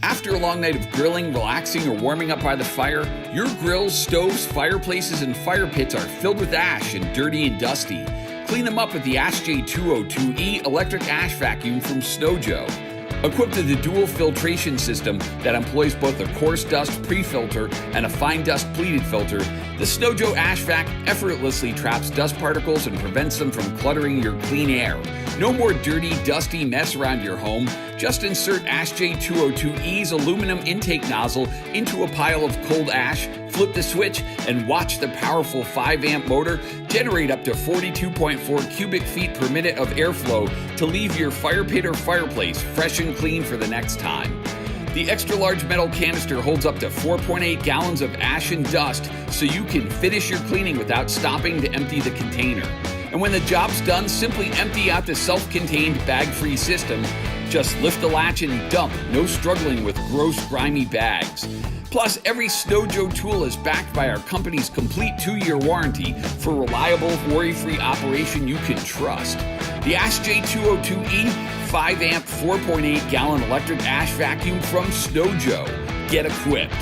After a long night of grilling, relaxing, or warming up by the fire, your grills, stoves, fireplaces, and fire pits are filled with ash and dirty and dusty. Clean them up with the ASHJ202E Electric Ash Vacuum from SNOJO. Equipped with a dual filtration system that employs both a coarse dust pre-filter and a fine dust pleated filter, the SNOJO Ash Vac effortlessly traps dust particles and prevents them from cluttering your clean air. No more dirty, dusty mess around your home. Just insert ASHJ202E's aluminum intake nozzle into a pile of cold ash, flip the switch, and watch the powerful 5-amp motor generate up to 42.4 cubic feet per minute of airflow to leave your fire pit or fireplace fresh and clean for the next time. The extra-large metal canister holds up to 4.8 gallons of ash and dust, so you can finish your cleaning without stopping to empty the container. And when the job's done, simply empty out the self-contained bag-free system. Just lift the latch and dump, no struggling with gross, grimy bags. Plus, every SNOJO tool is backed by our company's complete 2-year warranty for reliable, worry-free operation you can trust. The ASHJ202E 5-amp 4.8 gallon electric ash vacuum from SNOJO. Get equipped.